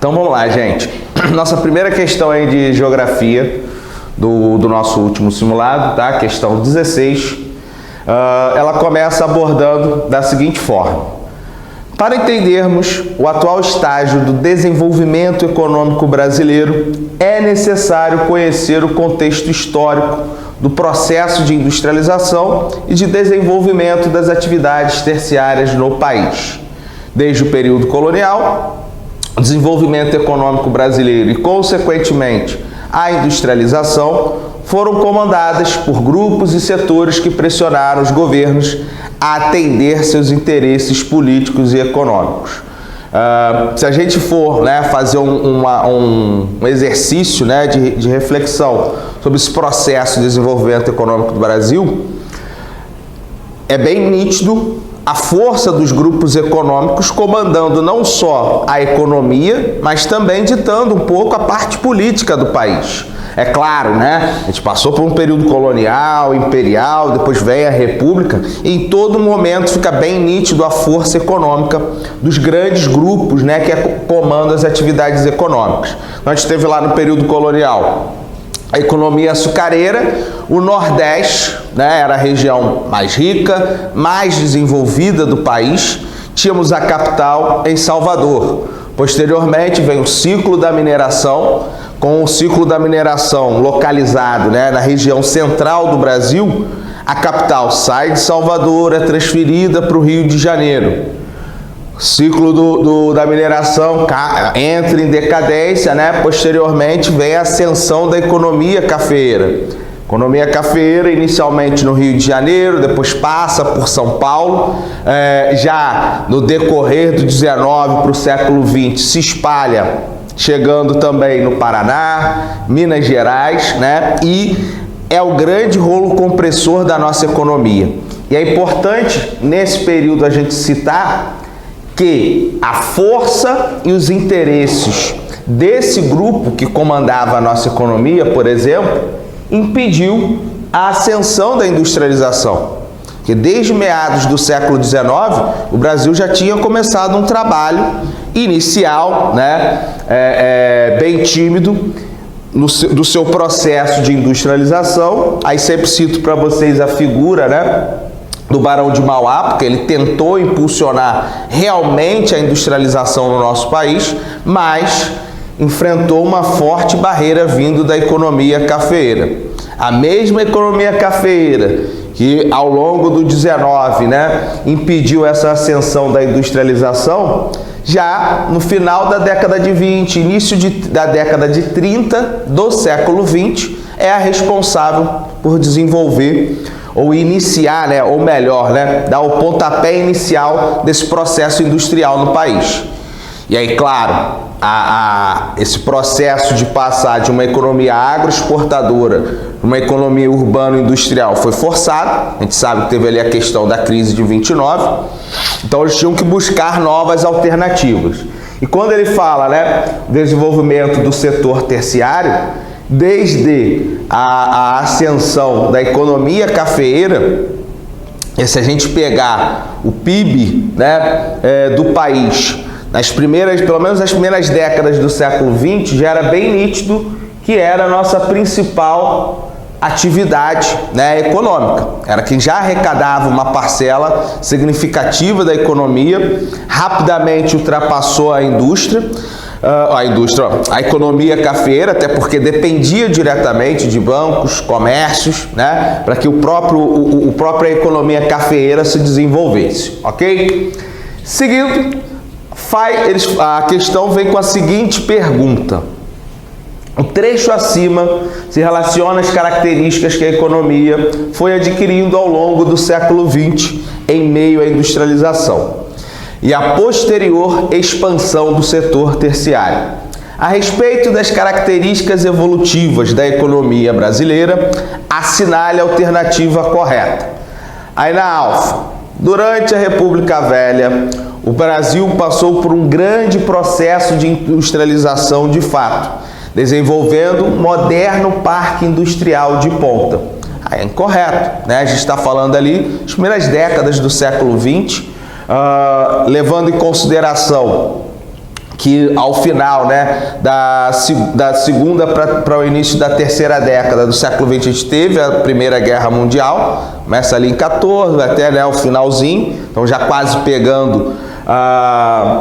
Então vamos lá, gente. Nossa primeira questão aí de geografia do nosso último simulado, tá? Questão 16. Ela começa abordando da seguinte forma. Para entendermos o atual estágio do desenvolvimento econômico brasileiro, é necessário conhecer o contexto histórico do processo de industrialização e de desenvolvimento das atividades terciárias no país. Desde o período colonial, o desenvolvimento econômico brasileiro e, consequentemente, a industrialização foram comandadas por grupos e setores que pressionaram os governos a atender seus interesses políticos e econômicos. Se a gente for, fazer um exercício, de reflexão sobre esse processo de desenvolvimento econômico do Brasil, é bem nítido a força dos grupos econômicos comandando não só a economia, mas também ditando um pouco a parte política do país. É claro, a gente passou por um período colonial, imperial, depois veio a república, e em todo momento fica bem nítido a força econômica dos grandes grupos, que comandam as atividades econômicas. A gente teve lá no período colonial a economia açucareira, o Nordeste, era a região mais rica, mais desenvolvida do país, tínhamos a capital em Salvador. Posteriormente vem o ciclo da mineração, com o ciclo da mineração localizado na região central do Brasil, a capital sai de Salvador, é transferida para o Rio de Janeiro. O ciclo da mineração entra em decadência, posteriormente vem a ascensão da economia cafeeira. Economia cafeeira inicialmente no Rio de Janeiro, depois passa por São Paulo, já no decorrer do 19 para o século 20 se espalha, chegando também no Paraná, Minas Gerais, e é o grande rolo compressor da nossa economia. E é importante nesse período a gente citar que a força e os interesses desse grupo que comandava a nossa economia, por exemplo, impediu a ascensão da industrialização. Porque desde meados do século XIX, o Brasil já tinha começado um trabalho inicial, bem tímido, do seu processo de industrialização. Aí sempre cito para vocês a figura, do Barão de Mauá, porque ele tentou impulsionar realmente a industrialização no nosso país, mas enfrentou uma forte barreira vindo da economia cafeeira. A mesma economia cafeeira que ao longo do 19, impediu essa ascensão da industrialização, já no final da década de 20, início da década de 30 do século 20, é a responsável por desenvolver ou iniciar, ou melhor, dar o pontapé inicial desse processo industrial no país. E aí, claro, esse processo de passar de uma economia agroexportadora para uma economia urbano-industrial foi forçado. A gente sabe que teve ali a questão da crise de 29. Então, eles tinham que buscar novas alternativas. E quando ele fala, desenvolvimento do setor terciário, desde a ascensão da economia cafeeira, e se a gente pegar o PIB do país, pelo menos nas primeiras décadas do século XX, já era bem nítido que era a nossa principal atividade econômica. Era quem já arrecadava uma parcela significativa da economia, rapidamente ultrapassou a economia cafeeira, até porque dependia diretamente de bancos, comércios, para que a própria economia cafeeira se desenvolvesse, ok? Seguindo, a questão vem com a seguinte pergunta. O trecho acima se relaciona às características que a economia foi adquirindo ao longo do século XX em meio à industrialização e a posterior expansão do setor terciário. A respeito das características evolutivas da economia brasileira, assinale a alternativa correta. Aí na alfa, durante a República Velha, o Brasil passou por um grande processo de industrialização de fato, desenvolvendo um moderno parque industrial de ponta. Aí é incorreto, A gente está falando ali das primeiras décadas do século XX, levando em consideração que ao final, né, da segunda para o início da terceira década do século XX, a gente teve a Primeira Guerra Mundial, começa ali em 14 até, né, o finalzinho, então já quase pegando,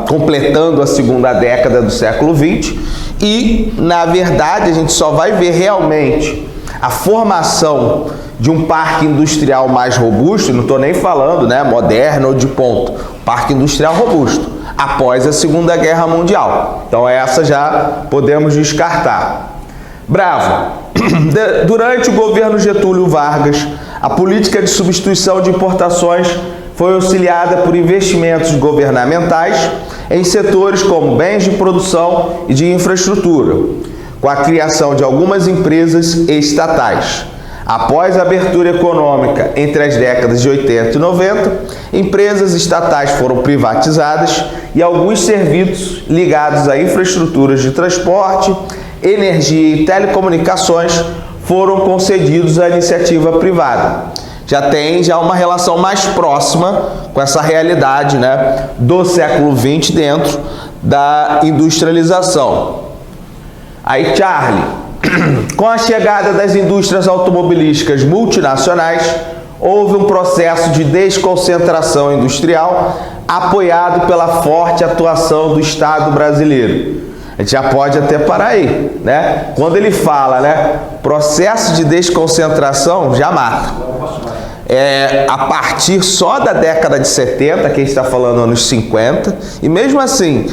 completando a segunda década do século XX, e na verdade a gente só vai ver realmente a formação de um parque industrial mais robusto, não estou nem falando, né, moderno ou de ponta, parque industrial robusto, após a Segunda Guerra Mundial. Então essa já podemos descartar. Bravo. Durante o governo Getúlio Vargas, a política de substituição de importações foi auxiliada por investimentos governamentais em setores como bens de produção e de infraestrutura, com a criação de algumas empresas estatais. Após a abertura econômica entre as décadas de 80 e 90, empresas estatais foram privatizadas e alguns serviços ligados a infraestruturas de transporte, energia e telecomunicações foram concedidos à iniciativa privada. Já tem uma relação mais próxima com essa realidade, né, do século XX dentro da industrialização. Aí, Charlie, com a chegada das indústrias automobilísticas multinacionais, houve um processo de desconcentração industrial apoiado pela forte atuação do Estado brasileiro. A gente já pode até parar aí, né? Quando ele fala, né, processo de desconcentração, já mata. A partir só da década de 70, que a gente está falando anos 50, e mesmo assim,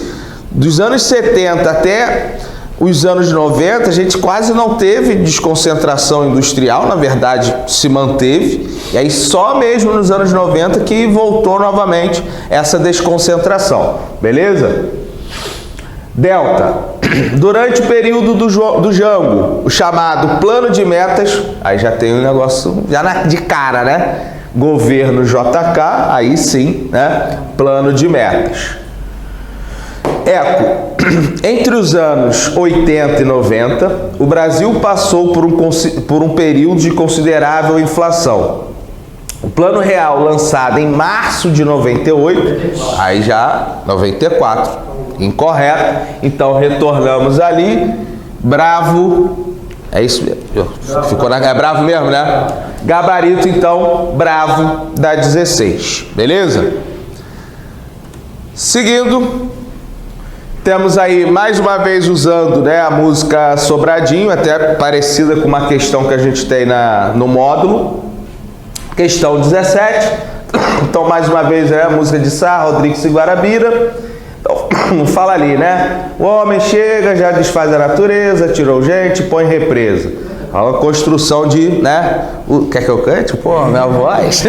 dos anos 70 até os anos 90, a gente quase não teve desconcentração industrial, na verdade se manteve, e aí só mesmo nos anos 90 que voltou novamente essa desconcentração, beleza? Delta, durante o período do Jango, o chamado plano de metas, aí já tem um negócio já de cara, né? Governo JK, aí sim, né? Plano de metas. Eco, entre os anos 80 e 90, o Brasil passou por um período de considerável inflação. O Plano Real, lançado em março de 98, aí já 94, incorreto, então retornamos ali, bravo, é isso mesmo, ficou é bravo mesmo, né? Gabarito, então, bravo da 16, beleza? Seguindo, temos aí, mais uma vez, usando, né, a música Sobradinho, até parecida com uma questão que a gente tem no módulo. Questão 17. Então, mais uma vez, a música de Sá, Rodrigues e Guarabira. Então, fala ali, né? O homem chega, já desfaz a natureza, tirou gente, põe represa. A construção de, né? Quer que eu cante? Pô, minha voz.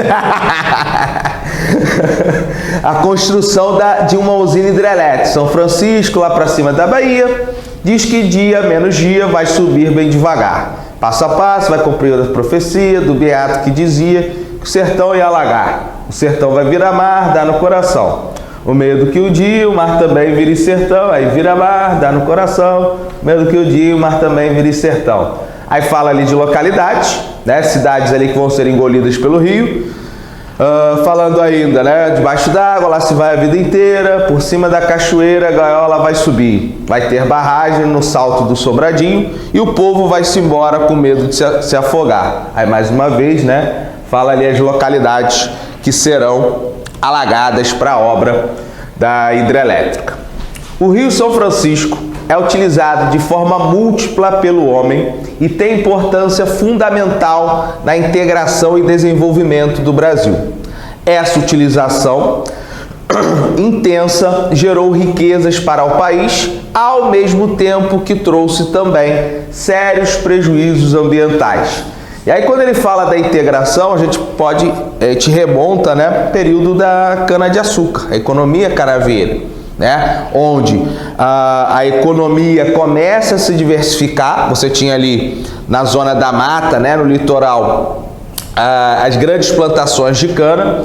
A construção de uma usina hidrelétrica. São Francisco, lá para cima da Bahia, diz que dia menos dia vai subir bem devagar. Passo a passo vai cumprir a profecia do beato que dizia que o sertão ia alagar. O sertão vai virar mar, dá no coração. O medo que o dia, o mar também vira sertão. Aí vira mar, dá no coração. O medo que o dia, o mar também vira sertão. Aí fala ali de localidades, né? Cidades ali que vão ser engolidas pelo rio. Falando ainda, né? Debaixo d'água, lá se vai a vida inteira. Por cima da cachoeira, a gaiola vai subir. Vai ter barragem no salto do Sobradinho. E o povo vai se embora com medo de se afogar. Aí mais uma vez, né? Fala ali as localidades que serão alagadas para a obra da hidrelétrica. O Rio São Francisco é utilizado de forma múltipla pelo homem e tem importância fundamental na integração e desenvolvimento do Brasil. Essa utilização intensa gerou riquezas para o país, ao mesmo tempo que trouxe também sérios prejuízos ambientais. E aí, quando ele fala da integração, a gente te remonta, né, período da cana-de-açúcar, a economia canaveira, né, onde a economia começa a se diversificar. Você tinha ali na zona da mata, né, no litoral, as grandes plantações de cana,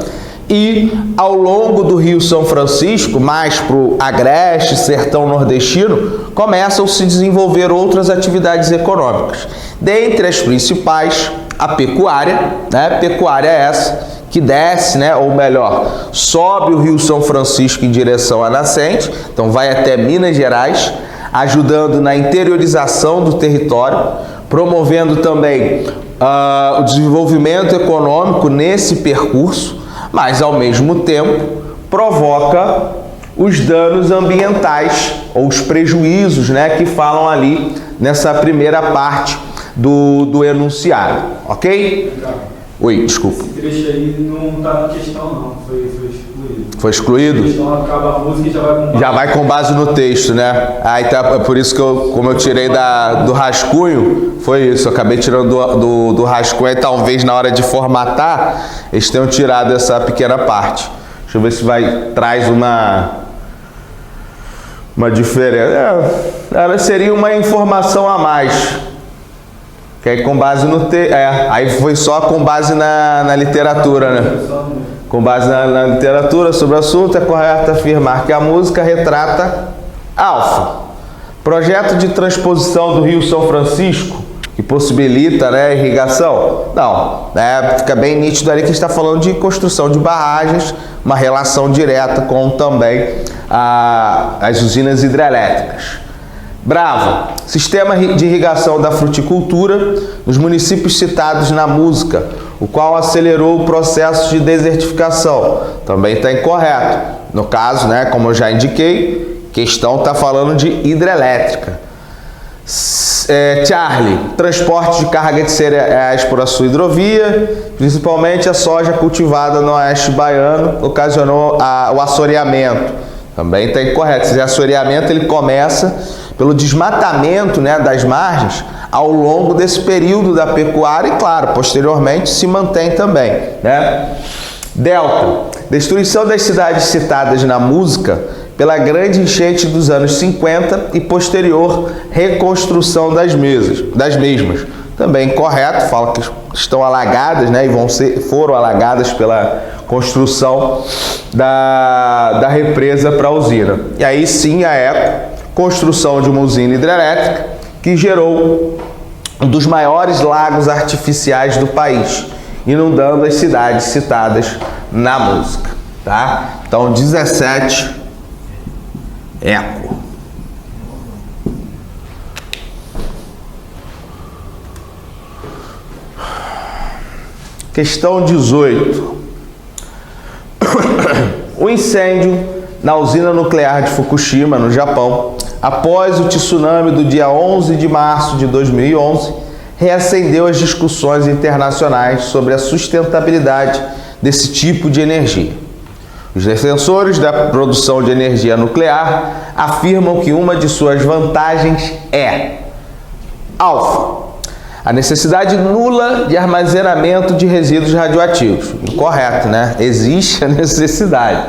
e ao longo do Rio São Francisco, mais para o agreste, sertão nordestino, começam a se desenvolver outras atividades econômicas. Dentre as principais, a pecuária, né? Pecuária essa que desce, né, ou melhor, sobe o Rio São Francisco em direção à nascente, então vai até Minas Gerais, ajudando na interiorização do território, promovendo também o desenvolvimento econômico nesse percurso, mas ao mesmo tempo provoca os danos ambientais ou os prejuízos, né, que falam ali nessa primeira parte do enunciado, ok? Oi, desculpa. Esse trecho aí não está na questão não, foi excluído. Foi excluído? A questão acaba a música e já vai com base no texto, né? Aí tá, é por isso que como eu tirei do rascunho, foi isso, eu acabei tirando do rascunho, aí talvez na hora de formatar, eles tenham tirado essa pequena parte. Deixa eu ver se traz uma diferença. Ela seria uma informação a mais. Que aí com base no aí foi só com base na literatura, né? Com base na literatura sobre o assunto, é correto afirmar que a música retrata alfa. Projeto de transposição do Rio São Francisco, que possibilita, né, irrigação? Não, né, fica bem nítido ali que está falando de construção de barragens, uma relação direta com também as usinas hidrelétricas. Bravo, sistema de irrigação da fruticultura nos municípios citados na música, o qual acelerou o processo de desertificação. Também está incorreto. No caso, né, como eu já indiquei, questão está falando de hidrelétrica. Charlie, transporte de carga de cereais por a sua hidrovia, principalmente a soja cultivada no oeste baiano, ocasionou o assoreamento. Também está incorreto. Esse assoreamento ele começa pelo desmatamento, né, das margens ao longo desse período da pecuária e, claro, posteriormente se mantém também, né? Delta, destruição das cidades citadas na música pela grande enchente dos anos 50 e posterior reconstrução das mesmas. Também correto, fala que estão alagadas, né, e foram alagadas pela construção da represa para a usina. E aí sim a ECO, construção de uma usina hidrelétrica que gerou um dos maiores lagos artificiais do país, inundando as cidades citadas na música, tá? Então 17, ECO. Questão 18. O incêndio na usina nuclear de Fukushima, no Japão, após o tsunami do dia 11 de março de 2011, reacendeu as discussões internacionais sobre a sustentabilidade desse tipo de energia. Os defensores da produção de energia nuclear afirmam que uma de suas vantagens é: alfa, a necessidade nula de armazenamento de resíduos radioativos. Incorreto, né? Existe a necessidade.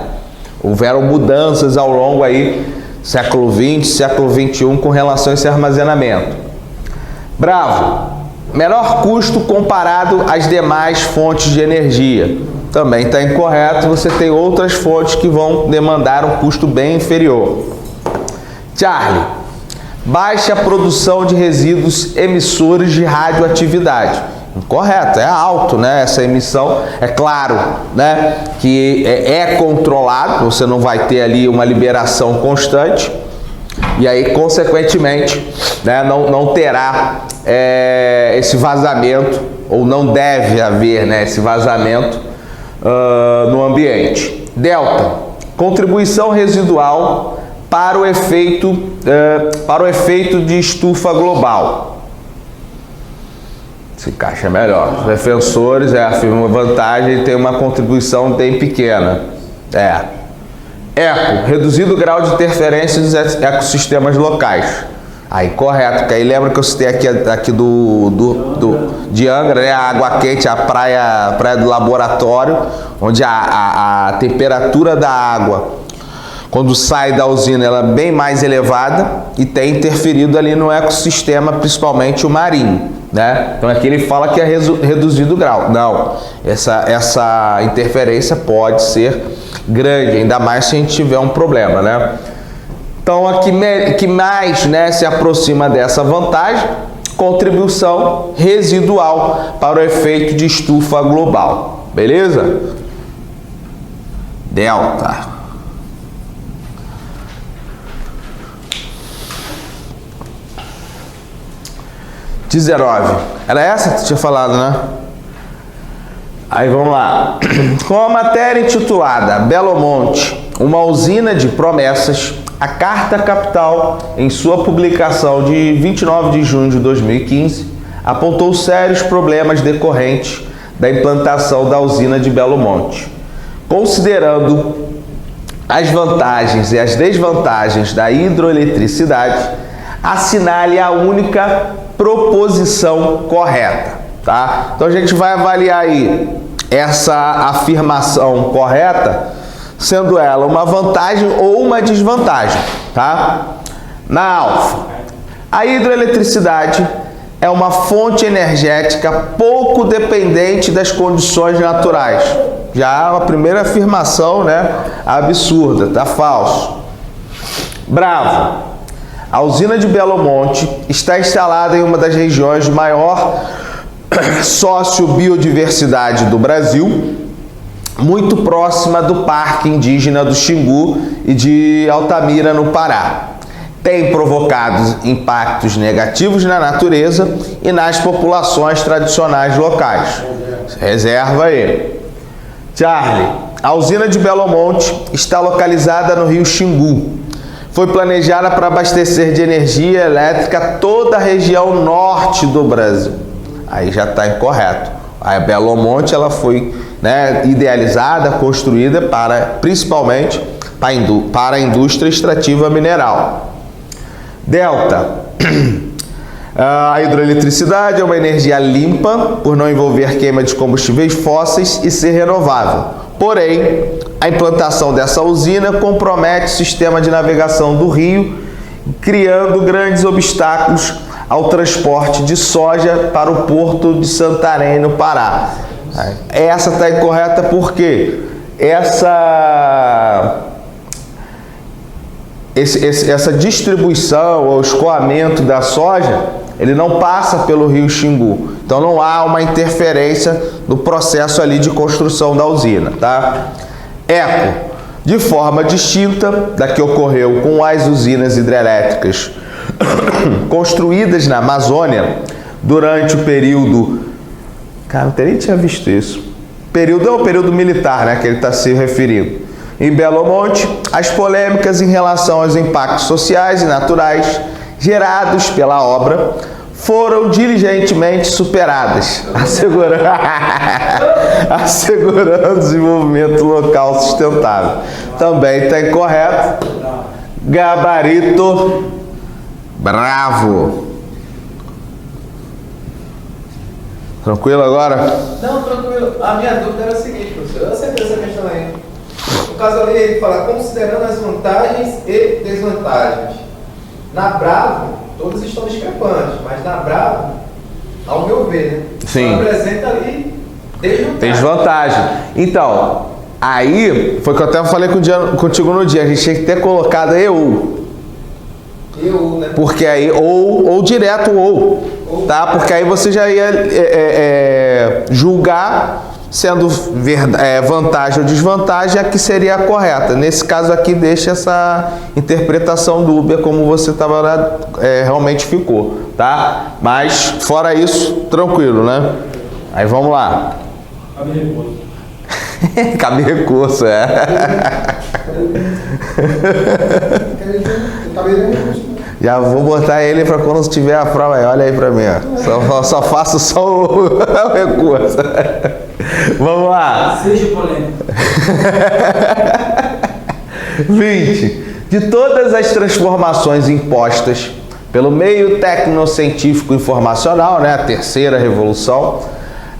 Houveram mudanças ao longo aí século XX, século XXI com relação a esse armazenamento. Bravo, menor custo comparado às demais fontes de energia. Também está incorreto, você tem outras fontes que vão demandar um custo bem inferior. Charlie, baixa produção de resíduos emissores de radioatividade. Incorreto, é alto, né? Essa emissão, é claro, né, que é controlado, você não vai ter ali uma liberação constante e aí, consequentemente, né, não terá esse vazamento, ou não deve haver, né, esse vazamento no ambiente. Delta, contribuição residual para o efeito de estufa global. Se encaixa melhor. Os defensores afirmam uma vantagem e tem uma contribuição bem pequena. Eco, reduzido o grau de interferência dos ecossistemas locais. Aí, correto, porque aí lembra que eu citei aqui de Angra, né, a água quente, a praia do laboratório, onde a temperatura da água, quando sai da usina, ela é bem mais elevada e tem interferido ali no ecossistema, principalmente o marinho, né? Então aqui ele fala que é reduzido o grau. Não, essa interferência pode ser grande, ainda mais se a gente tiver um problema, né? Então aqui que mais, né, se aproxima dessa vantagem, contribuição residual para o efeito de estufa global. beleza? Delta. R$19. Era essa que tu tinha falado, né? Aí vamos lá. Com a matéria intitulada Belo Monte, uma usina de promessas, a Carta Capital, em sua publicação de 29 de junho de 2015, apontou sérios problemas decorrentes da implantação da usina de Belo Monte. Considerando as vantagens e as desvantagens da hidroeletricidade, assinale a única proposição correta, tá? Então a gente vai avaliar aí essa afirmação correta, sendo ela uma vantagem ou uma desvantagem, tá? Na alfa, a hidroeletricidade é uma fonte energética pouco dependente das condições naturais. Já a primeira afirmação, né, absurda, tá falso. Bravo. A usina de Belo Monte está instalada em uma das regiões de maior sociobiodiversidade do Brasil, muito próxima do Parque Indígena do Xingu e de Altamira, no Pará. Tem provocado impactos negativos na natureza e nas populações tradicionais locais. Reserva aí. Charlie, a usina de Belo Monte está localizada no rio Xingu. Foi planejada para abastecer de energia elétrica toda a região norte do Brasil. Aí já está incorreto. A Belo Monte ela foi, né, idealizada, construída principalmente para a indústria extrativa mineral. Delta. A hidroeletricidade é uma energia limpa, por não envolver queima de combustíveis fósseis e ser renovável. Porém, a implantação dessa usina compromete o sistema de navegação do rio, criando grandes obstáculos ao transporte de soja para o porto de Santarém, no Pará. Essa está incorreta porque essa distribuição ou escoamento da soja, ele não passa pelo rio Xingu. Então não há uma interferência no processo ali de construção da usina, tá? Eco. De forma distinta da que ocorreu com as usinas hidrelétricas construídas na Amazônia durante o período... Cara, eu nem tinha visto isso. É o período militar, né, que ele está se referindo. Em Belo Monte, as polêmicas em relação aos impactos sociais e naturais gerados pela obra foram diligentemente superadas, assegurando o desenvolvimento local sustentável. Também está incorreto. Gabarito. Bravo. Tranquilo agora? Não, tranquilo. A minha dúvida era a seguinte, professor. Eu acertei essa questão aí. No caso ali, ele fala, considerando as vantagens e desvantagens. Na Bravo, todos estão discrepantes, mas na Bravo, ao meu ver, né? Sim. Apresenta ali desvantagem. Então, aí, foi que eu até falei contigo no dia, a gente tinha que ter colocado eu, né? Porque aí, ou direto tá? Porque aí você já ia julgar sendo vantagem ou desvantagem, a que seria a correta. Nesse caso aqui, deixa essa interpretação dúbia como você realmente ficou, tá? Mas, fora isso, tranquilo, né? Aí vamos lá. Cabe recurso. Cabe recurso, Já vou botar ele para quando tiver a prova aí. Olha aí para mim, ó. Só faço só o recurso. Vamos lá. Seja polêmico. 20. De todas as transformações impostas pelo meio tecnocientífico informacional, né, a terceira revolução,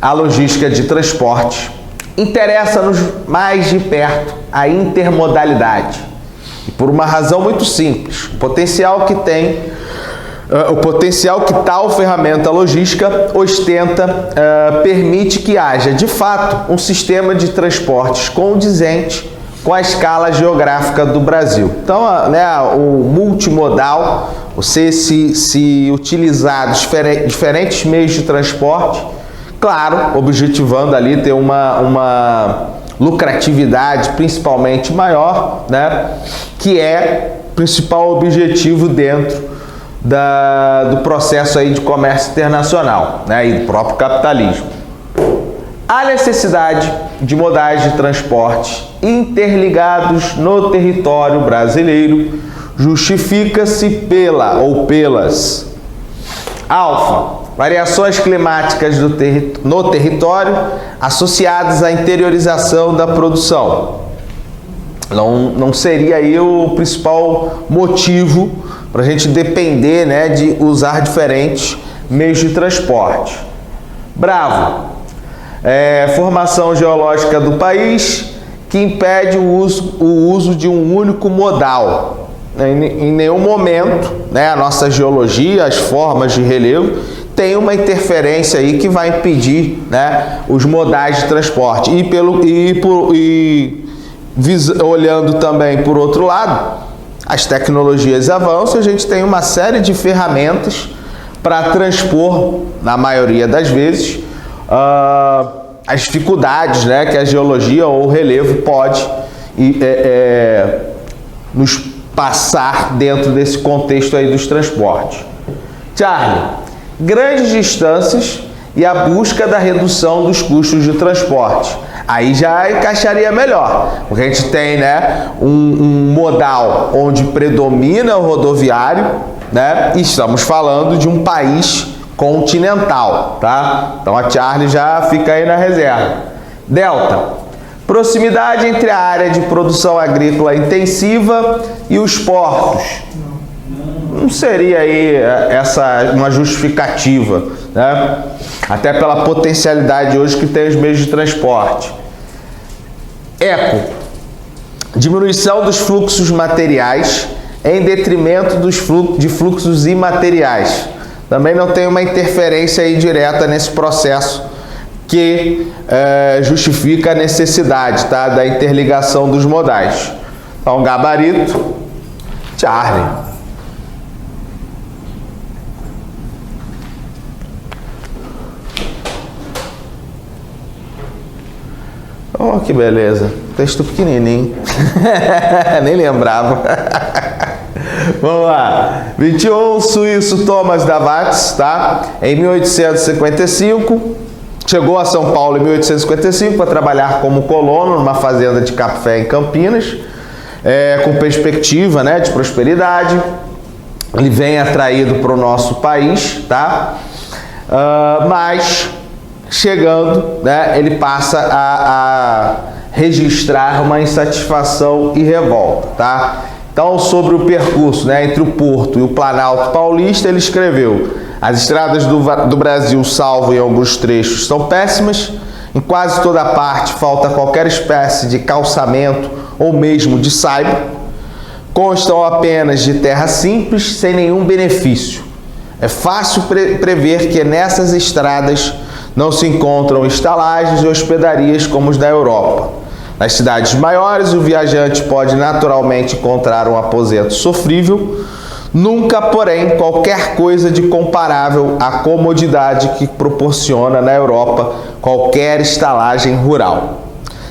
a logística de transporte, interessa-nos mais de perto a intermodalidade. E por uma razão muito simples, o potencial que tal ferramenta logística ostenta permite que haja, de fato, um sistema de transportes condizente com a escala geográfica do Brasil. Então, o multimodal, você se utilizar diferentes meios de transporte, claro, objetivando ali ter uma lucratividade principalmente maior, né? Que é o principal objetivo dentro do processo aí de comércio internacional, né? E do próprio capitalismo. A necessidade de modais de transporte interligados no território brasileiro justifica-se pelas alfa, variações climáticas no território associadas à interiorização da produção. Não seria aí o principal motivo para a gente depender, né, de usar diferentes meios de transporte. Bravo. Formação geológica do país que impede o uso de um único modal. Em nenhum momento, né, a nossa geologia, as formas de relevo, tem uma interferência aí que vai impedir, né, os modais de transporte. Olhando também por outro lado, as tecnologias avançam, a gente tem uma série de ferramentas para transpor, na maioria das vezes, as dificuldades, né, que a geologia ou o relevo pode nos passar dentro desse contexto aí dos transportes. Charlie, grandes distâncias e a busca da redução dos custos de transporte. Aí já encaixaria melhor, porque a gente tem, né, um modal onde predomina o rodoviário, né, e estamos falando de um país continental, tá? Então a Charlie já fica aí na reserva. Delta, proximidade entre a área de produção agrícola intensiva e os portos. Não seria aí uma justificativa, né? Até pela potencialidade hoje que tem os meios de transporte. Eco, diminuição dos fluxos materiais em detrimento de fluxos imateriais. Também não tem uma interferência aí direta nesse processo que justifica a necessidade, tá, da interligação dos modais. Então, gabarito, Charlie. Oh, que beleza. Texto pequenininho. Nem lembrava. Vamos lá. 21, suíço Thomas Davatz, tá? Em 1855, chegou a São Paulo em 1855 para trabalhar como colono numa fazenda de café em Campinas, com perspectiva, né, de prosperidade. Ele vem atraído para o nosso país, tá? Mas chegando, né, ele passa a registrar uma insatisfação e revolta, tá? Então, sobre o percurso, né, entre o Porto e o Planalto Paulista, ele escreveu: as estradas do Brasil, salvo em alguns trechos, são péssimas. Em quase toda parte falta qualquer espécie de calçamento ou mesmo de saiba. Constam apenas de terra simples, sem nenhum benefício. É fácil prever que nessas estradas não se encontram estalagens e hospedarias como os da Europa. Nas cidades maiores, o viajante pode naturalmente encontrar um aposento sofrível, nunca, porém, qualquer coisa de comparável à comodidade que proporciona na Europa qualquer estalagem rural.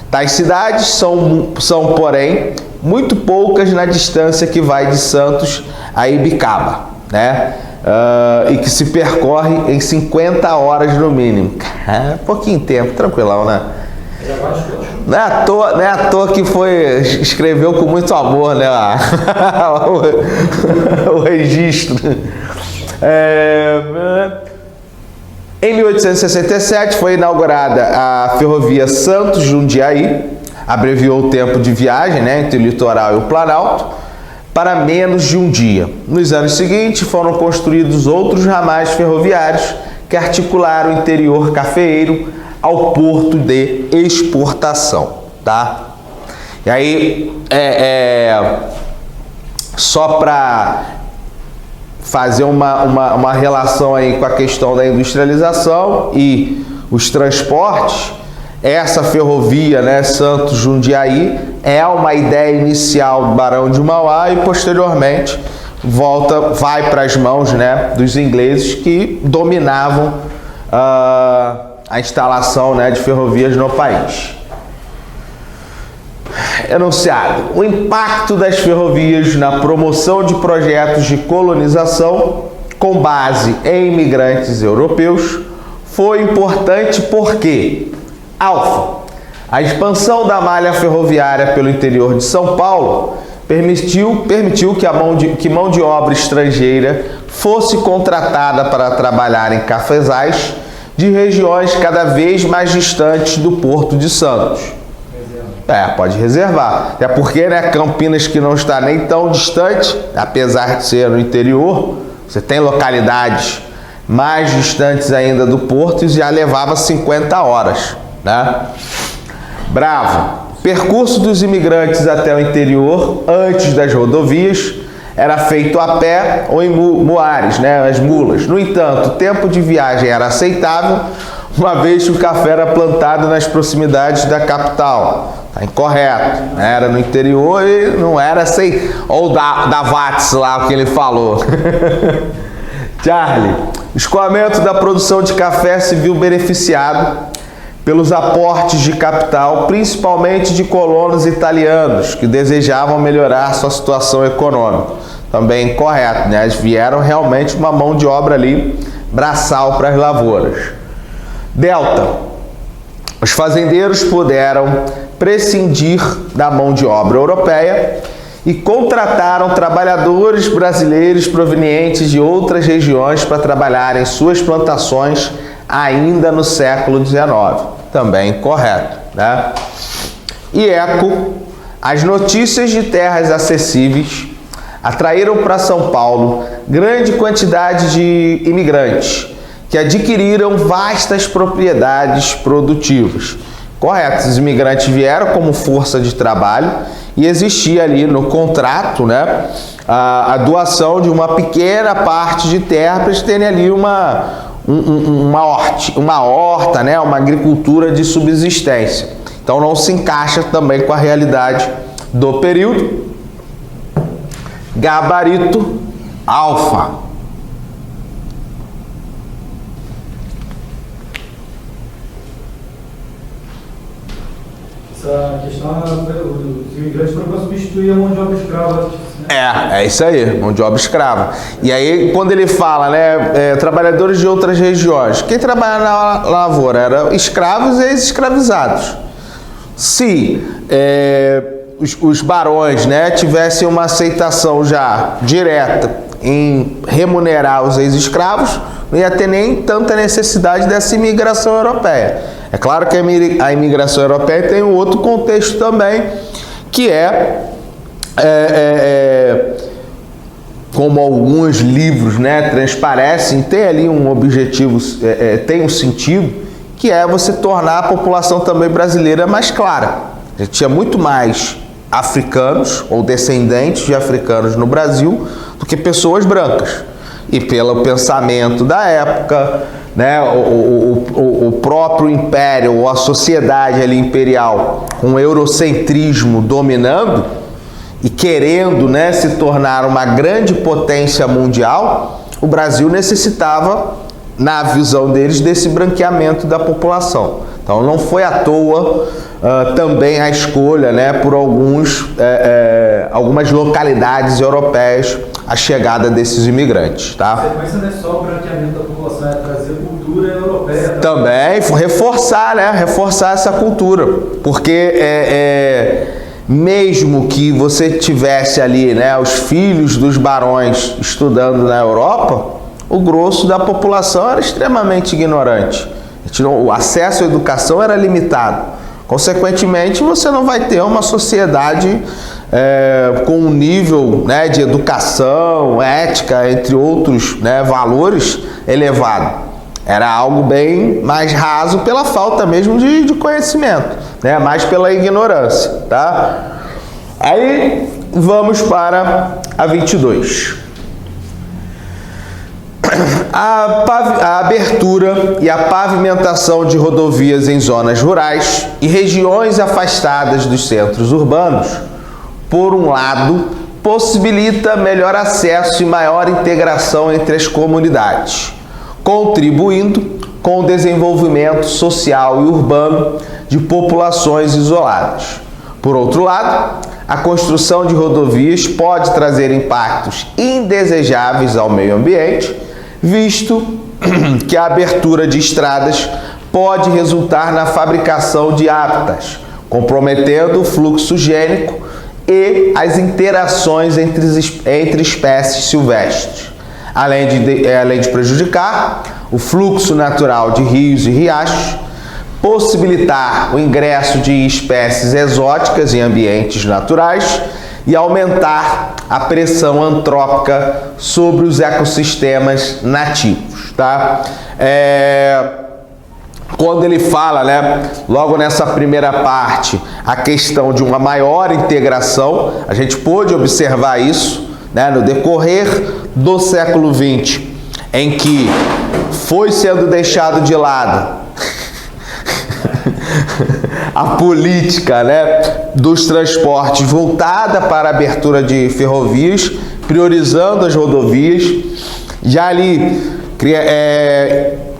Tais cidades são, porém, muito poucas na distância que vai de Santos a Ibicaba, né? E que se percorre em 50 horas no mínimo. Pouquinho tempo, tranquilão, né? Não é à toa que escreveu com muito amor, né? o registro. Em 1867 foi inaugurada a ferrovia Santos-Jundiaí, abreviou o tempo de viagem, né, entre o litoral e o Planalto, para menos de um dia. Nos anos seguintes foram construídos outros ramais ferroviários que articularam o interior cafeeiro ao porto de exportação, tá? E aí, só para fazer uma relação aí com a questão da industrialização e os transportes, essa ferrovia, né, Santos-Jundiaí, é uma ideia inicial do Barão de Mauá e posteriormente vai para as mãos, né, dos ingleses que dominavam a instalação, né, de ferrovias no país. Enunciado: o impacto das ferrovias na promoção de projetos de colonização com base em imigrantes europeus foi importante porque: alfa, a expansão da malha ferroviária pelo interior de São Paulo permitiu que mão de obra estrangeira fosse contratada para trabalhar em cafezais de regiões cada vez mais distantes do Porto de Santos. Pode reservar. Até porque, né, Campinas, que não está nem tão distante, apesar de ser no interior, você tem localidades mais distantes ainda do Porto e já levava 50 horas, né? Bravo. Percurso dos imigrantes até o interior, antes das rodovias, era feito a pé ou em muares, né, as mulas. No entanto, o tempo de viagem era aceitável, uma vez que o café era plantado nas proximidades da capital. Tá incorreto, né? Era no interior e não era assim. Ou da Watts lá, o que ele falou. Charlie, o escoamento da produção de café se viu beneficiado pelos aportes de capital, principalmente de colonos italianos, que desejavam melhorar sua situação econômica. Também incorreto, né? Eles vieram realmente uma mão de obra ali, braçal para as lavouras. Delta, os fazendeiros puderam prescindir da mão de obra europeia e contrataram trabalhadores brasileiros provenientes de outras regiões para trabalhar em suas plantações ainda no século XIX. Também correto, né? E eco, as notícias de terras acessíveis atraíram para São Paulo grande quantidade de imigrantes que adquiriram vastas propriedades produtivas. Correto, os imigrantes vieram como força de trabalho e existia ali no contrato, né, a doação de uma pequena parte de terra para eles terem ali uma horta, né, uma agricultura de subsistência. Então não se encaixa também com a realidade do período. Gabarito alfa. Essa questão, os imigrantes foram para substituir a mão de obra escrava. É isso aí, mão de obra escrava. E aí, quando ele fala, né, trabalhadores de outras regiões, quem trabalha na lavoura eram escravos e ex-escravizados. Se os barões, né, tivessem uma aceitação já direta em remunerar os ex-escravos, não ia ter nem tanta necessidade dessa imigração europeia. É claro que a imigração europeia tem um outro contexto também, que como alguns livros, né, transparecem, tem ali um objetivo, tem um sentido, que é você tornar a população também brasileira mais clara. A gente tinha muito mais africanos ou descendentes de africanos no Brasil do que pessoas brancas. E pelo pensamento da época, né, o próprio império ou a sociedade ali imperial com o eurocentrismo dominando e querendo, né, se tornar uma grande potência mundial, o Brasil necessitava, na visão deles, desse branqueamento da população. Então não foi à toa também a escolha, né, por algumas localidades europeias, a chegada desses imigrantes, tá? Mas não é só o branqueamento da população, é trazer cultura europeia. Também reforçar, né, reforçar essa cultura, porque mesmo que você tivesse ali, né, os filhos dos barões estudando na Europa, o grosso da população era extremamente ignorante. O acesso à educação era limitado. Consequentemente, você não vai ter uma sociedade com um nível, né, de educação, ética, entre outros, né, valores elevado. Era algo bem mais raso pela falta mesmo de conhecimento, né, mais pela ignorância, tá? Aí vamos para a 22. A abertura e a pavimentação de rodovias em zonas rurais e regiões afastadas dos centros urbanos, por um lado, possibilita melhor acesso e maior integração entre as comunidades, contribuindo com o desenvolvimento social e urbano de populações isoladas. Por outro lado, a construção de rodovias pode trazer impactos indesejáveis ao meio ambiente, visto que a abertura de estradas pode resultar na fabricação de hábitats, comprometendo o fluxo gênico e as interações entre espécies silvestres, além de prejudicar o fluxo natural de rios e riachos, possibilitar o ingresso de espécies exóticas em ambientes naturais e aumentar a pressão antrópica sobre os ecossistemas nativos, tá? Quando ele fala, né, logo nessa primeira parte, a questão de uma maior integração, a gente pôde observar isso, né, no decorrer do século XX, em que foi sendo deixado de lado a política, né, dos transportes voltada para a abertura de ferrovias, priorizando as rodovias, já ali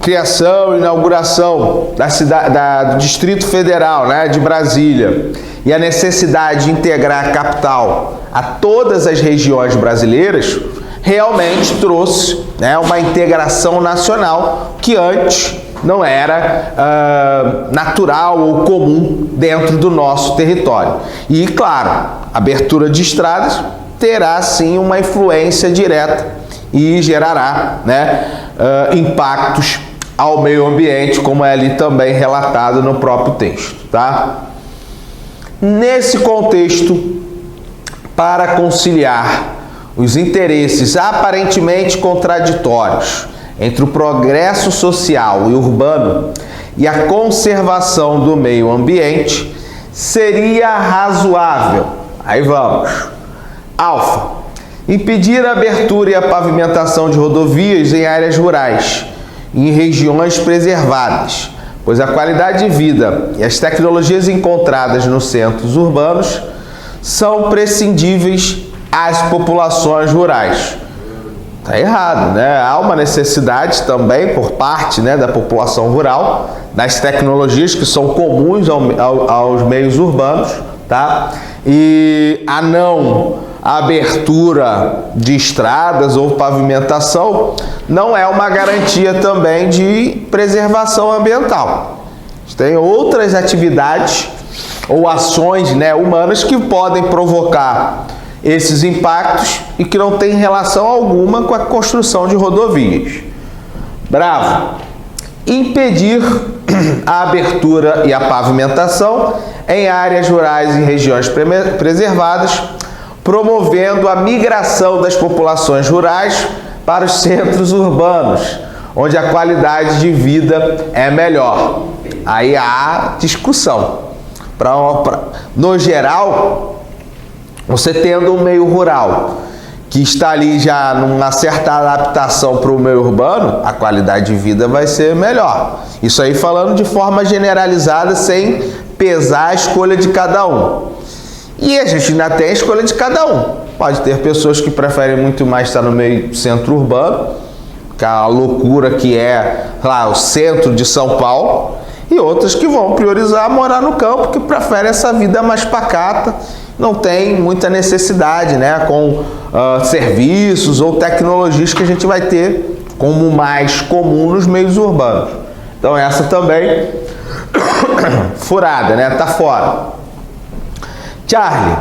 criação e inauguração do Distrito Federal, né, de Brasília, e a necessidade de integrar a capital a todas as regiões brasileiras, realmente trouxe, né, uma integração nacional que antes não era natural ou comum dentro do nosso território. E, claro, a abertura de estradas terá, sim, uma influência direta e gerará, né, impactos ao meio ambiente, como é ali também relatado no próprio texto, tá? Nesse contexto, para conciliar os interesses aparentemente contraditórios entre o progresso social e urbano e a conservação do meio ambiente, seria razoável, aí vamos, alfa, impedir a abertura e a pavimentação de rodovias em áreas rurais e em regiões preservadas, pois a qualidade de vida e as tecnologias encontradas nos centros urbanos são prescindíveis às populações rurais. Está errado, né? Há uma necessidade também por parte, né, da população rural, das tecnologias que são comuns aos meios urbanos, tá? E a abertura de estradas ou pavimentação não é uma garantia também de preservação ambiental. Tem outras atividades ou ações, né, humanas que podem provocar esses impactos e que não tem relação alguma com a construção de rodovias. Bravo. Impedir a abertura e a pavimentação em áreas rurais e regiões preservadas, promovendo a migração das populações rurais para os centros urbanos, onde a qualidade de vida é melhor. Aí há discussão. No geral, você tendo um meio rural que está ali já numa certa adaptação para o meio urbano, a qualidade de vida vai ser melhor. Isso aí falando de forma generalizada, sem pesar a escolha de cada um. E a gente ainda tem a escolha de cada um. Pode ter pessoas que preferem muito mais estar no meio centro urbano, que é a loucura que é lá o centro de São Paulo, e outras que vão priorizar morar no campo, que preferem essa vida mais pacata, não tem muita necessidade, né, com serviços ou tecnologias que a gente vai ter como mais comum nos meios urbanos. Então essa também furada, né, tá fora. Charlie,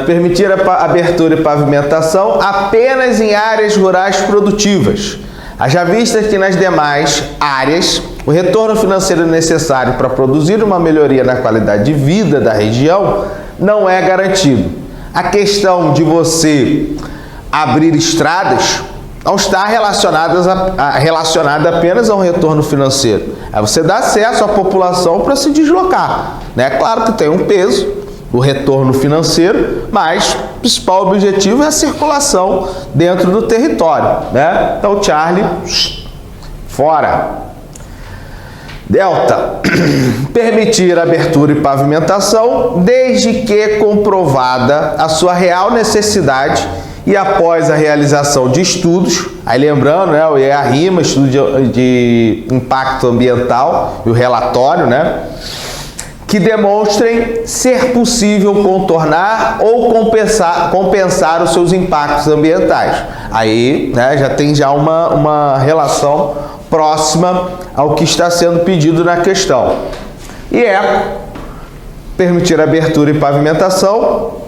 permitir a abertura e pavimentação apenas em áreas rurais produtivas. Haja vista que nas demais áreas o retorno financeiro necessário para produzir uma melhoria na qualidade de vida da região não é garantido. A questão de você abrir estradas não está relacionada apenas a um retorno financeiro. É você dar acesso à população para se deslocar, né? Claro que tem um peso, o retorno financeiro, mas o principal objetivo é a circulação dentro do território, né? Então, Charlie, fora. Delta, permitir abertura e pavimentação desde que comprovada a sua real necessidade E após a realização de estudos, aí lembrando, né, o IARIMA, estudo de impacto ambiental, e o relatório, né, que demonstrem ser possível contornar ou compensar os seus impactos ambientais. Aí, né, já tem uma relação próxima ao que está sendo pedido na questão. E permitir abertura e pavimentação,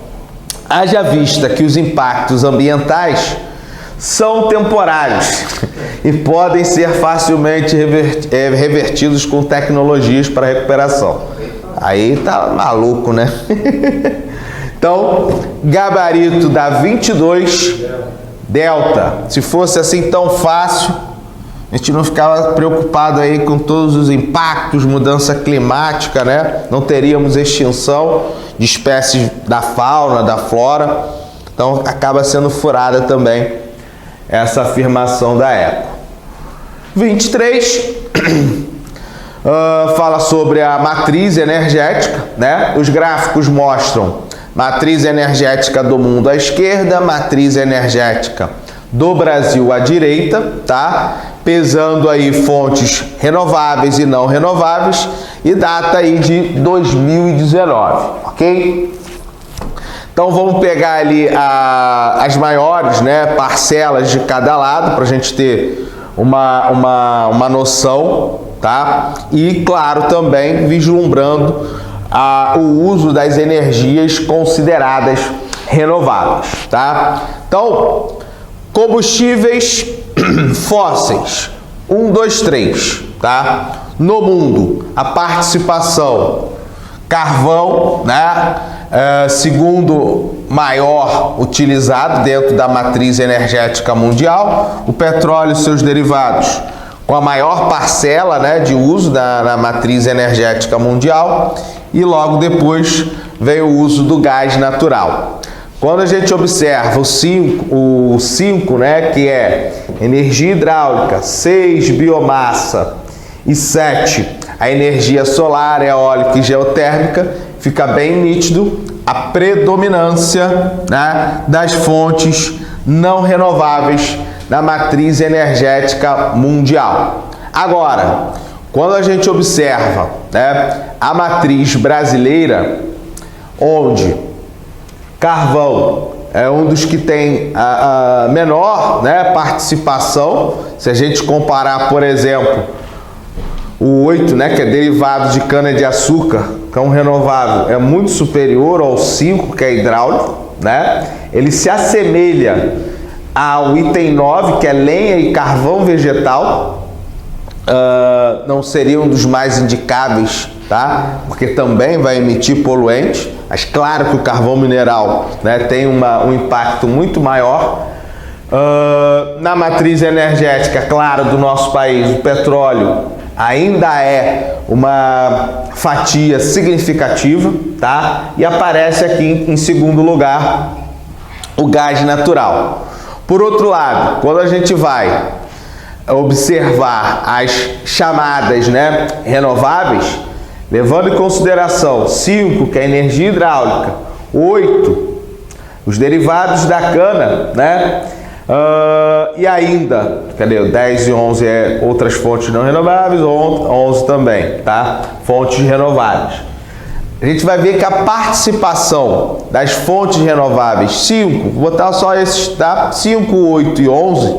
haja vista que os impactos ambientais são temporários e podem ser facilmente revertidos com tecnologias para recuperação. Aí tá maluco, né? Então, gabarito da 22 Delta. Se fosse assim tão fácil, a gente não ficava preocupado aí com todos os impactos, mudança climática, né? Não teríamos extinção de espécies da fauna, da flora. Então, acaba sendo furada também essa afirmação da ECO. 23 fala sobre a matriz energética, né? Os gráficos mostram matriz energética do mundo à esquerda, matriz energética do Brasil à direita, tá? Pesando aí fontes renováveis e não renováveis e data aí de 2019, ok? Então vamos pegar ali as maiores, né, parcelas de cada lado para a gente ter uma noção, tá? E claro, também vislumbrando o uso das energias consideradas renováveis, tá? Então, combustíveis fósseis, 1, 2, 3, tá? No mundo, a participação carvão, né? Segundo maior utilizado dentro da matriz energética mundial, o petróleo e seus derivados com a maior parcela, né, de uso na matriz energética mundial, e logo depois vem o uso do gás natural. Quando a gente observa o 5, né, que é energia hidráulica, 6, biomassa e 7, a energia solar, eólica e geotérmica, fica bem nítido a predominância, né, das fontes não renováveis na matriz energética mundial. Agora, quando a gente observa, né, a matriz brasileira, onde carvão é um dos que tem a menor, né, participação, se a gente comparar, por exemplo, o 8, né, que é derivado de cana-de-açúcar, que é um renovável, é muito superior ao 5, que é hidráulico, né? Ele se assemelha ao item 9, que é lenha e carvão vegetal, não seria um dos mais indicáveis, tá? Porque também vai emitir poluentes, mas claro que o carvão mineral, né, tem um impacto muito maior. Na matriz energética, claro, do nosso país, o petróleo ainda é uma fatia significativa, tá? E aparece aqui em segundo lugar o gás natural. Por outro lado, quando a gente vai observar as chamadas, né, renováveis, levando em consideração 5, que é a energia hidráulica, 8, os derivados da cana, né? E ainda, cadê? 10 e 11 é outras fontes não renováveis, 11 também, tá? Fontes renováveis. A gente vai ver que a participação das fontes renováveis, 5, vou botar só esses, tá? 5, 8 e 11,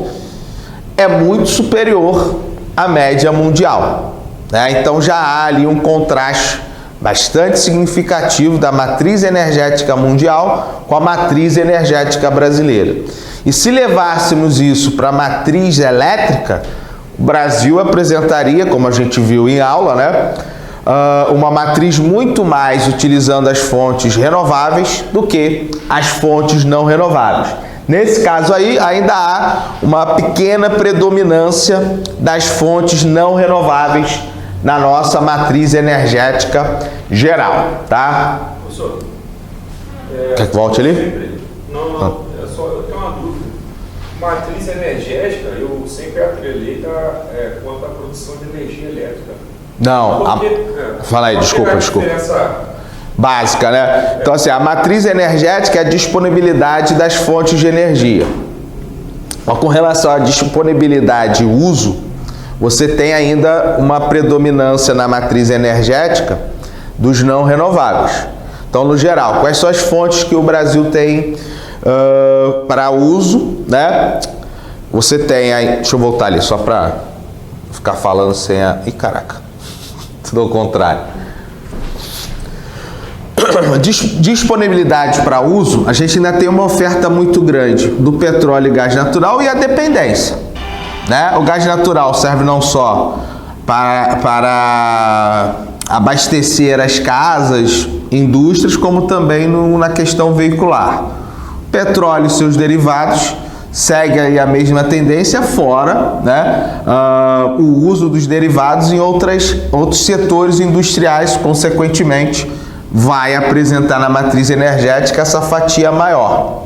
é muito superior à média mundial, né? Então já há ali um contraste bastante significativo da matriz energética mundial com a matriz energética brasileira. E se levássemos isso para a matriz elétrica, o Brasil apresentaria, como a gente viu em aula, né, uma matriz muito mais utilizando as fontes renováveis do que as fontes não renováveis. Nesse caso aí, ainda há uma pequena predominância das fontes não renováveis na nossa matriz energética geral, tá? Professor, quer que volte ali? Não, eu tenho uma dúvida. Matriz energética, eu sempre atrelei quanto à produção de energia elétrica. Não, fala aí, desculpa. A diferença básica, né? Então, assim, a matriz energética é a disponibilidade das fontes de energia. Mas com relação à disponibilidade e uso, você tem ainda uma predominância na matriz energética dos não renováveis. Então, no geral, quais são as fontes que o Brasil tem para uso, né? Você tem aí, deixa eu voltar ali só para ficar falando sem a... Ih, caraca, tudo ao contrário. Disponibilidade para uso, a gente ainda tem uma oferta muito grande do petróleo e gás natural e a dependência, né? O gás natural serve não só para abastecer as casas, indústrias, como também na questão veicular. O petróleo e seus derivados segue aí a mesma tendência, fora, né, o uso dos derivados em outros setores industriais, consequentemente, vai apresentar na matriz energética essa fatia maior.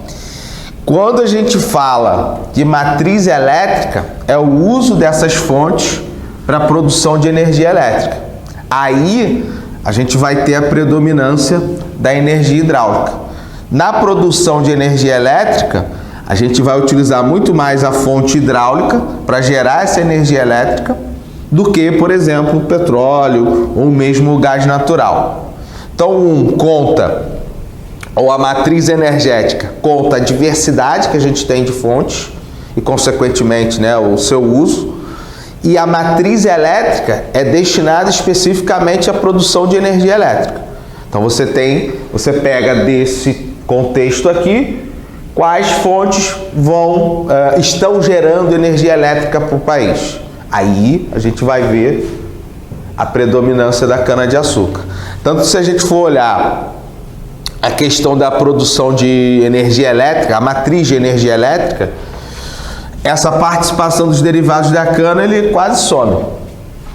Quando a gente fala de matriz elétrica, é o uso dessas fontes para a produção de energia elétrica. Aí a gente vai ter a predominância da energia hidráulica. Na produção de energia elétrica, a gente vai utilizar muito mais a fonte hidráulica para gerar essa energia elétrica do que, por exemplo, o petróleo ou mesmo o gás natural. Então, ou a matriz energética conta a diversidade que a gente tem de fontes e, consequentemente, né, o seu uso. E a matriz elétrica é destinada especificamente à produção de energia elétrica. Então, você pega desse contexto aqui, quais fontes estão gerando energia elétrica para o país. Aí a gente vai ver a predominância da cana-de-açúcar. Tanto se a gente for olhar a questão da produção de energia elétrica, a matriz de energia elétrica, essa participação dos derivados da cana, ele quase some.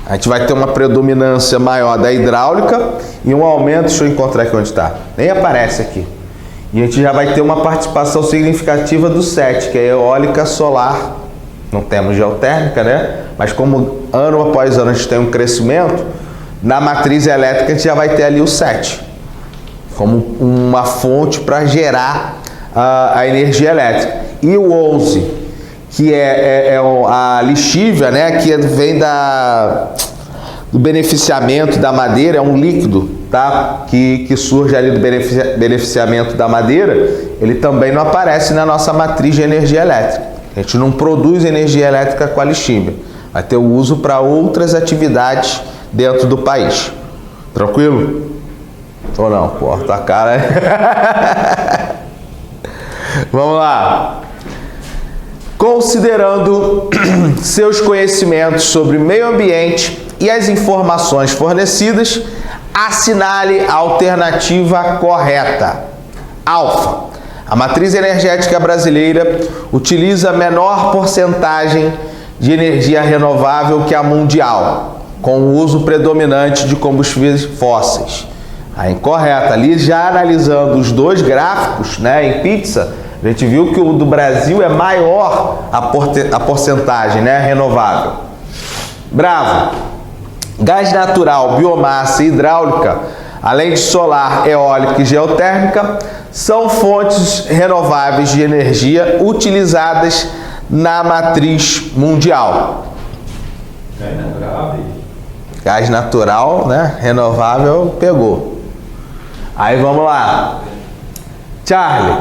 A gente vai ter uma predominância maior da hidráulica e um aumento, deixa eu encontrar aqui onde está, nem aparece aqui. E a gente já vai ter uma participação significativa do SET, que é eólica solar. Não temos geotérmica, né? Mas como ano após ano a gente tem um crescimento, na matriz elétrica a gente já vai ter ali o SET, como uma fonte para gerar a energia elétrica. E o 11, que é a lixívia, né? Que vem do beneficiamento da madeira, é um líquido, tá? Que surge ali do beneficiamento da madeira, ele também não aparece na nossa matriz de energia elétrica. A gente não produz energia elétrica com a lixívia. Vai ter o uso para outras atividades dentro do país. Tranquilo? Ou não? Corta a cara. Vamos lá. Considerando seus conhecimentos sobre meio ambiente e as informações fornecidas, assinale a alternativa correta. Alfa. A matriz energética brasileira utiliza a menor porcentagem de energia renovável que a mundial, com o uso predominante de combustíveis fósseis. A incorreta. Ali, já analisando os dois gráficos, né, em pizza, a gente viu que o do Brasil é maior a porcentagem, né, renovável. Bravo. Gás natural, biomassa e hidráulica, além de solar, eólica e geotérmica, são fontes renováveis de energia utilizadas na matriz mundial. Gás natural, né? Renovável, pegou. Aí vamos lá. Charlie.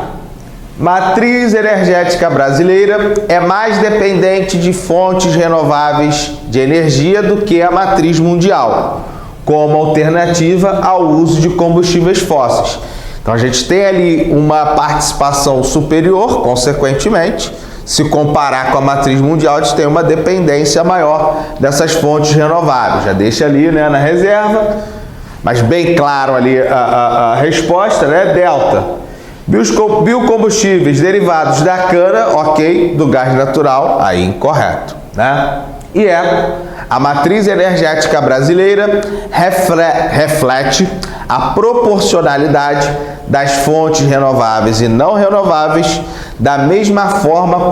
Matriz energética brasileira é mais dependente de fontes renováveis de energia do que a matriz mundial, como alternativa ao uso de combustíveis fósseis. Então a gente tem ali uma participação superior, consequentemente, se comparar com a matriz mundial, a gente tem uma dependência maior dessas fontes renováveis. Já deixa ali, né, na reserva, mas bem claro ali a resposta, né? Delta. Biocombustíveis derivados da cana, ok, do gás natural, aí incorreto, né? E a matriz energética brasileira reflete a proporcionalidade das fontes renováveis e não renováveis da mesma forma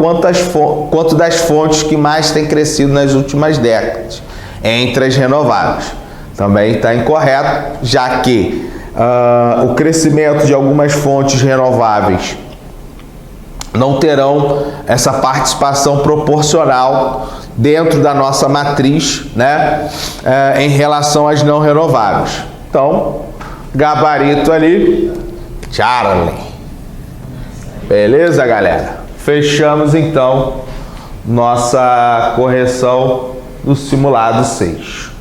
quanto das fontes que mais têm crescido nas últimas décadas, entre as renováveis. Também está incorreto, já que o crescimento de algumas fontes renováveis não terão essa participação proporcional dentro da nossa matriz, né, em relação às não renováveis. Então, gabarito ali, Charlie. Beleza, galera? Fechamos então nossa correção do simulado 6.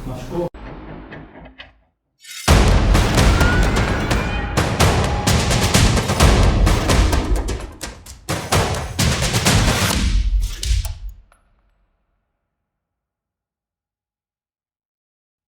Machucou?